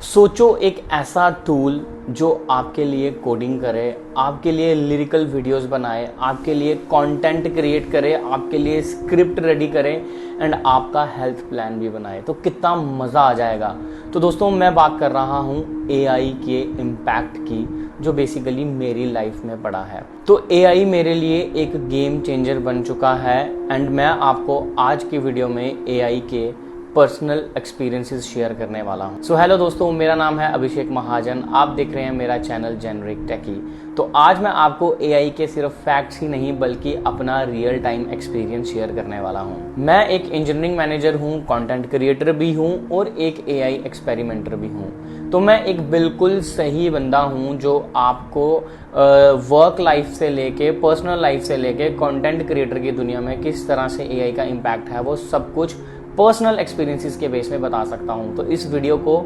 सोचो एक ऐसा टूल जो आपके लिए कोडिंग करे, आपके लिए लिरिकल वीडियोस बनाए, आपके लिए कंटेंट क्रिएट करे, आपके लिए स्क्रिप्ट रेडी करे एंड आपका हेल्थ प्लान भी बनाए। तो कितना मज़ा आ जाएगा। तो दोस्तों मैं बात कर रहा हूँ एआई के इम्पैक्ट की, जो बेसिकली मेरी लाइफ में पड़ा है। तो एआई मेरे लिए एक गेम चेंजर बन चुका है एंड मैं आपको आज की वीडियो में एआई के पर्सनल एक्सपीरियंसेस शेयर करने वाला हूं। सो हेलो दोस्तों, मेरा नाम है अभिषेक महाजन। आप देख रहे हैं मेरा चैनल जेनरिक टेकी। तो आज मैं आपको एआई के सिर्फ फैक्ट्स ही नहीं बल्कि अपना रियल टाइम एक्सपीरियंस शेयर करने वाला हूं। मैं एक इंजीनियरिंग मैनेजर हूं, कंटेंट क्रिएटर भी हूं और एक एआई एक्सपेरिमेंटर भी हूं। तो मैं एक बिल्कुल सही बंदा हूं जो आपको वर्क लाइफ से लेके पर्सनल लाइफ से लेके कंटेंट क्रिएटर की दुनिया में किस तरह से एआई का इम्पैक्ट है वो सब कुछ पर्सनल एक्सपीरियंसेस के बेस में बता सकता हूं। तो इस वीडियो को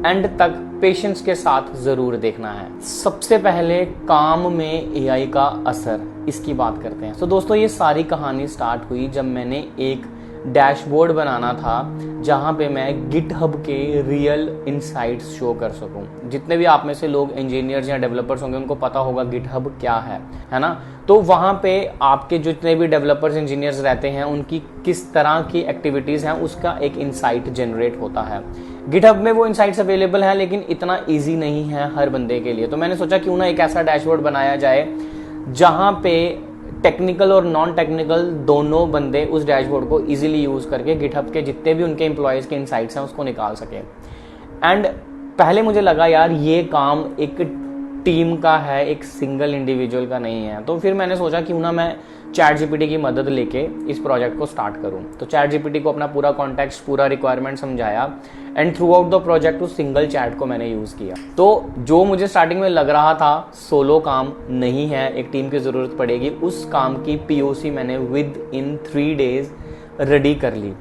एंड तक पेशेंस के साथ जरूर देखना है। सबसे पहले काम में एआई का असर, इसकी बात करते हैं। तो दोस्तों ये सारी कहानी स्टार्ट हुई जब मैंने एक डैशबोर्ड बनाना था जहां पे मैं गिटहब के रियल इनसाइट्स शो कर सकूं। जितने भी आप में से लोग इंजीनियर्स या डेवलपर्स होंगे उनको पता होगा गिटहब क्या है ना। तो वहां पे आपके जितने भी डेवलपर्स इंजीनियर्स रहते हैं उनकी किस तरह की एक्टिविटीज हैं उसका एक इनसाइट जनरेट होता है। गिटहब में वो इनसाइट्स अवेलेबल हैं लेकिन इतना ईजी नहीं है हर बंदे के लिए। तो मैंने सोचा क्यों ना एक ऐसा डैशबोर्ड बनाया जाए जहां पे टेक्निकल और नॉन टेक्निकल दोनों बंदे उस डैशबोर्ड को इजीली यूज करके गिटहब के जितने भी उनके एम्प्लॉयज के इनसाइट्स हैं उसको निकाल सके। एंड पहले मुझे लगा यार ये काम एक टीम का है, एक सिंगल इंडिविजुअल का नहीं है। तो फिर मैंने सोचा क्यों ना मैं चैट जीपीटी की मदद लेके इस प्रोजेक्ट को स्टार्ट करूं। तो चैट जीपीटी को अपना पूरा कॉन्टेक्स्ट, पूरा रिक्वायरमेंट समझाया and through out the project उस सिंगल चैट को मैंने यूज किया। तो जो मुझे स्टार्टिंग में लग रहा था सोलो काम नहीं है, एक टीम की जरूरत पड़ेगी, उस काम की पीओसी मैंने विद इन 3 days रेडी कर ली।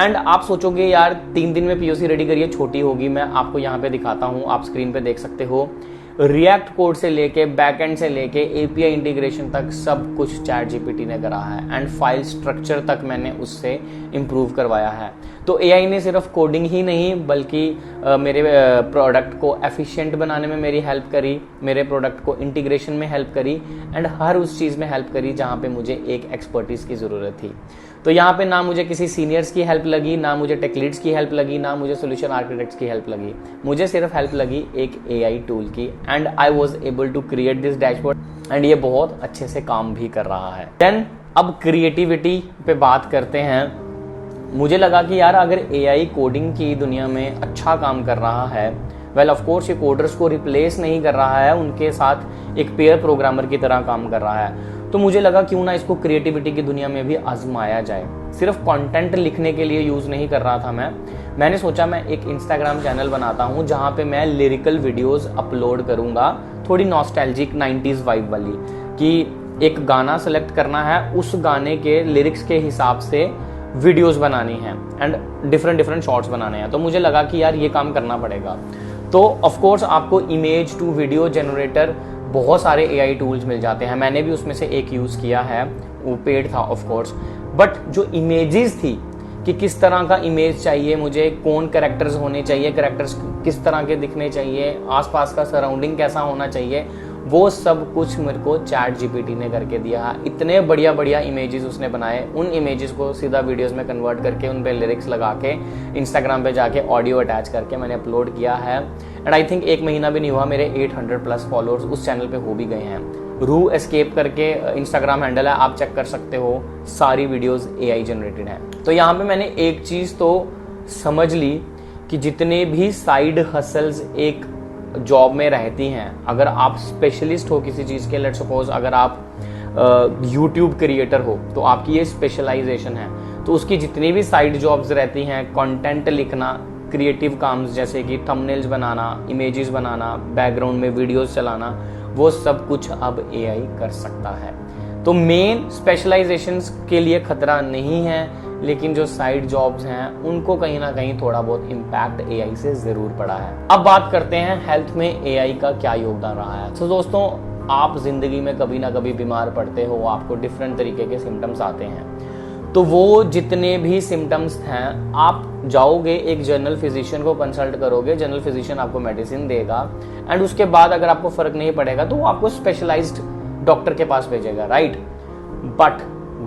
एंड आप सोचोगे यार 3 दिन में पीओसी रेडी करिए, छोटी होगी। मैं आपको यहाँ पे दिखाता हूँ, आप स्क्रीन पे देख सकते हो। रिएक्ट कोड से लेके बैकएंड से लेके एपीआई इंटीग्रेशन तक सब कुछ चैट जीपीटी ने करा है एंड फाइल स्ट्रक्चर तक मैंने उससे इम्प्रूव करवाया है। तो एआई ने सिर्फ कोडिंग ही नहीं बल्कि मेरे प्रोडक्ट को एफिशिएंट बनाने में मेरी हेल्प करी, मेरे प्रोडक्ट को इंटीग्रेशन में हेल्प करी एंड हर उस चीज़ में हेल्प करी जहाँ पे मुझे एक एक्सपर्टीज की ज़रूरत थी। तो यहाँ पे ना मुझे किसी सीनियर्स की हेल्प लगी, ना मुझे टेक लीड्स की हेल्प लगी, ना मुझे सोल्यूशन आर्किटेक्ट्स की हेल्प लगी। मुझे सिर्फ हेल्प लगी एक एआई टूल की and I was able to create this dashboard and ये बहुत अच्छे से काम भी कर रहा है। देन अब क्रिएटिविटी पे बात करते हैं। मुझे लगा कि यार अगर एआई कोडिंग की दुनिया में अच्छा काम कर रहा है, वेल ऑफ कोर्स ये कोडर्स को रिप्लेस नहीं कर रहा है, उनके साथ एक पेयर प्रोग्रामर की तरह काम कर रहा है। तो मुझे लगा क्यों ना इसको क्रिएटिविटी की दुनिया में भी आजमाया जाए। सिर्फ कंटेंट लिखने के लिए यूज नहीं कर रहा था मैंने सोचा मैं एक इंस्टाग्राम चैनल बनाता हूँ जहाँ पे मैं लिरिकल वीडियोस अपलोड करूँगा, थोड़ी नॉस्टैल्जिक 90s वाइब वाली, कि एक गाना सेलेक्ट करना है, उस गाने के लिरिक्स के हिसाब से वीडियोस बनानी है एंड डिफरेंट शॉर्ट्स बनाने हैं। तो मुझे लगा कि यार ये काम करना पड़ेगा। तो ऑफ कोर्स आपको इमेज टू वीडियो जनरेटर बहुत सारे एआई टूल्स मिल जाते हैं। मैंने भी उसमें से एक यूज़ किया है, वो पेड था ऑफ कोर्स। बट जो इमेजेस थी कि किस तरह का इमेज चाहिए मुझे, कौन कैरेक्टर्स होने चाहिए, कैरेक्टर्स किस तरह के दिखने चाहिए, आसपास का सराउंडिंग कैसा होना चाहिए, वो सब कुछ मेरे को चैट जीपीटी ने करके दिया। इतने बढ़िया इमेजेस उसने बनाए। उन इमेजेस को सीधा वीडियोस में कन्वर्ट करके उन पे लिरिक्स लगा के इंस्टाग्राम पे जाके ऑडियो अटैच करके मैंने अपलोड किया है एंड आई थिंक 1 महीना भी नहीं हुआ मेरे 800+ फॉलोअर्स उस चैनल पे हो भी गए हैं। रू एस्केप करके इंस्टाग्राम हैंडल है, आप चेक कर सकते हो। सारी वीडियोस एआई जनरेटेड हैं। तो यहाँ पे मैंने एक चीज़ तो समझ ली कि जितने भी साइड हसल्स एक जॉब में रहती हैं, अगर आप स्पेशलिस्ट हो किसी चीज़ के, लेट्स सपोज अगर आप यूट्यूब क्रिएटर हो तो आपकी ये स्पेशलाइजेशन है, तो उसकी जितनी भी साइड जॉब्स रहती हैं, कंटेंट लिखना, क्रिएटिव काम्स जैसे कि थंबनेल्स बनाना, इमेजेस बनाना, बैकग्राउंड में वीडियोस चलाना, वो सब कुछ अब एआई कर सकता है। तो मेन स्पेशलाइजेशंस के लिए खतरा नहीं है, लेकिन जो साइड जॉब्स हैं उनको कहीं ना कहीं थोड़ा बहुत इम्पैक्ट एआई से जरूर पड़ा है। अब बात करते हैं हेल्थ में एआई का क्या योगदान रहा है। तो दोस्तों आप जिंदगी में कभी ना कभी बीमार पड़ते हो, आपको डिफरेंट तरीके के सिम्टम्स आते हैं। तो वो जितने भी सिम्टम्स हैं, आप जाओगे एक जनरल फिजिशियन को कंसल्ट करोगे, जनरल फिजिशियन आपको मेडिसिन देगा एंड उसके बाद अगर आपको फर्क नहीं पड़ेगा तो वो आपको स्पेशलाइज्ड डॉक्टर के पास भेजेगा, right. But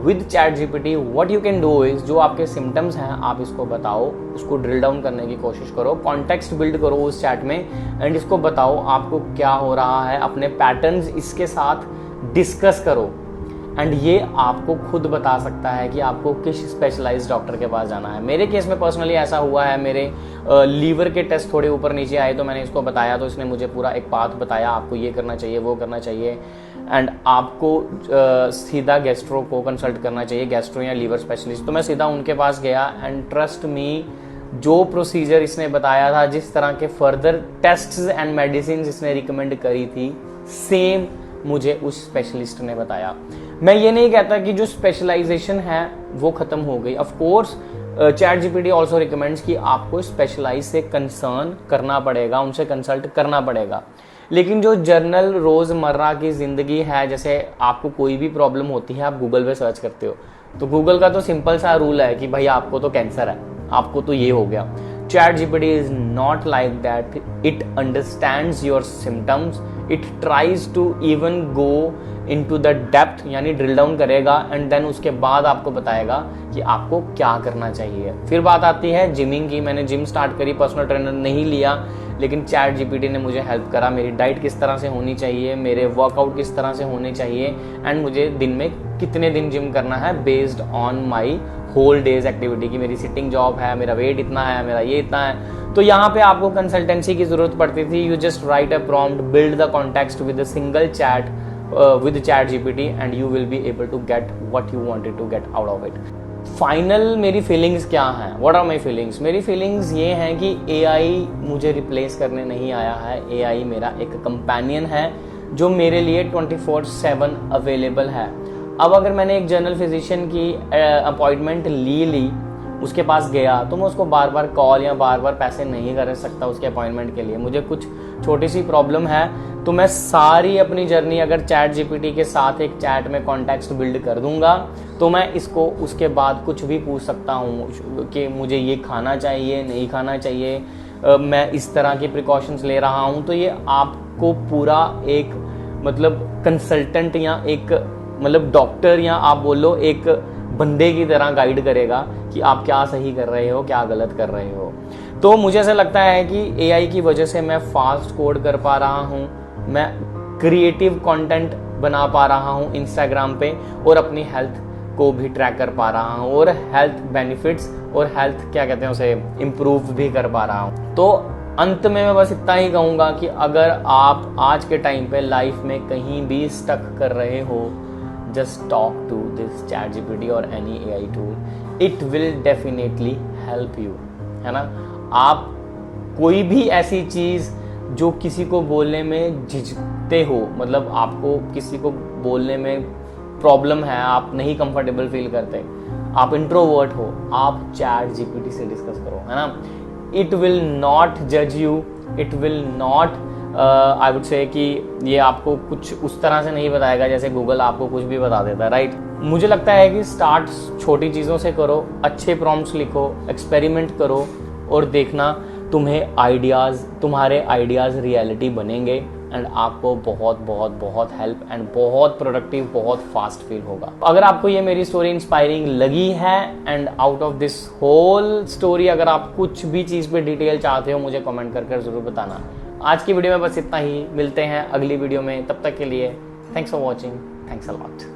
with chat GPT what you can do is, जो आपके सिम्टम्स हैं आप इसको बताओ, उसको ड्रिल डाउन करने की कोशिश करो, कॉन्टेक्स्ट बिल्ड करो उस चैट में एंड इसको बताओ आपको क्या हो रहा है, अपने पैटर्न्स इसके साथ डिस्कस करो एंड ये आपको खुद बता सकता है कि आपको किस स्पेशलाइज्ड डॉक्टर के पास जाना है। मेरे केस में पर्सनली ऐसा हुआ है, मेरे लीवर के टेस्ट थोड़े ऊपर नीचे आए तो मैंने इसको बताया, तो इसने मुझे पूरा एक पाथ बताया, आपको ये करना चाहिए, वो करना चाहिए एंड आपको सीधा गैस्ट्रो को कंसल्ट करना चाहिए, गैस्ट्रो या लीवर स्पेशलिस्ट। तो मैं सीधा उनके पास गया एंड ट्रस्ट मी, जो प्रोसीजर इसने बताया था, जिस तरह के फर्दर टेस्ट्स एंड मेडिसिन इसने रिकमेंड करी थी, सेम मुझे उस स्पेशलिस्ट ने बताया। मैं ये नहीं कहता कि जो स्पेशलाइजेशन है वो खत्म हो गई। Of course chat GPT also recommends कि आपको स्पेशलाइज से कंसर्न करना पड़ेगा, उनसे कंसल्ट करना पड़ेगा, लेकिन जो जर्नल रोजमर्रा की जिंदगी है, जैसे आपको कोई भी प्रॉब्लम होती है आप गूगल पे सर्च करते हो, तो गूगल का तो सिंपल सा रूल है कि भाई आपको तो कैंसर है, आपको तो ये हो गया। ChatGPT is not like that, it understands your symptoms, it tries to even go into the depth, यानी ड्रिल डाउन करेगा एंड देन उसके बाद आपको बताएगा कि आपको क्या करना चाहिए। फिर बात आती है जिमिंग की। मैंने जिम स्टार्ट करी, पर्सनल ट्रेनर नहीं लिया, लेकिन चैट जीपीटी ने मुझे हेल्प करा, मेरी डाइट किस तरह से होनी चाहिए, मेरे वर्कआउट किस तरह से होने चाहिए एंड मुझे दिन में कितने दिन जिम करना है based on my whole day's activity, की मेरी सिटिंग जॉब है, मेरा वेट इतना है, मेरा ये इतना है। तो यहाँ पे आपको कंसल्टेंसी की जरूरत पड़ती थी। You just right a prompt, build the context with a single chat with chat gpt and you will be able to get what you wanted to get out of it. Final मेरी feelings क्या हैं, what are my feelings? मेरी feelings ये हैं कि AI मुझे replace करने नहीं आया है, AI मेरा एक कंपेनियन है जो मेरे लिए 24/7 अवेलेबल है। अब अगर मैंने एक जनरल फिजिशियन की अपॉइंटमेंट ली, उसके पास गया, तो मैं उसको बार बार कॉल या बार बार पैसे नहीं कर सकता उसके अपॉइंटमेंट के लिए। मुझे कुछ छोटी सी प्रॉब्लम है तो मैं सारी अपनी जर्नी अगर चैट जीपीटी के साथ एक चैट में कॉन्टेक्स्ट बिल्ड कर दूंगा तो मैं इसको उसके बाद कुछ भी पूछ सकता हूँ कि मुझे ये खाना चाहिए, नहीं खाना चाहिए, मैं इस तरह की प्रिकॉशंस ले रहा हूँ। तो ये आपको पूरा एक मतलब कंसल्टेंट या एक मतलब डॉक्टर या आप बोलो एक बंदे की तरह गाइड करेगा कि आप क्या सही कर रहे हो, क्या गलत कर रहे हो। तो मुझे ऐसा लगता है कि AI की वजह से मैं फास्ट कोड कर पा रहा हूँ, मैं क्रिएटिव कंटेंट बना पा रहा हूँ इंस्टाग्राम पे और अपनी हेल्थ को भी ट्रैक कर पा रहा हूँ और हेल्थ बेनिफिट्स और हेल्थ क्या कहते हैं उसे इम्प्रूव भी कर पा रहा हूँ। तो अंत में मैं बस इतना ही कहूँगा कि अगर आप आज के टाइम पे लाइफ में कहीं भी स्टक कर रहे हो, just talk to this ChatGPT or any AI tool, it will definitely help you, है ना। आप कोई भी ऐसी चीज़ जो किसी को बोलने में झिझकते हो, मतलब आपको किसी को बोलने में प्रॉब्लम है, आप नहीं कंफर्टेबल फील करते, आप इंट्रोवर्ट हो, आप ChatGPT से डिस्कस करो, है ना। इट विल नॉट जज you, it will not I would say कि ये आपको कुछ उस तरह से नहीं बताएगा जैसे गूगल आपको कुछ भी बता देता है, राइट। मुझे लगता है कि स्टार्ट छोटी चीज़ों से करो, अच्छे प्रॉम्प्ट्स लिखो, एक्सपेरिमेंट करो और देखना तुम्हारे आइडियाज़ रियलिटी बनेंगे एंड आपको बहुत बहुत बहुत हेल्प एंड बहुत प्रोडक्टिव, बहुत फास्ट फील होगा। अगर आपको ये मेरी स्टोरी इंस्पायरिंग लगी है and out of this whole story अगर आप कुछ भी चीज़ पे डिटेल चाहते हो मुझे कमेंट कर ज़रूर बताना। आज की वीडियो में बस इतना ही, मिलते हैं अगली वीडियो में, तब तक के लिए thanks for watching, thanks a lot.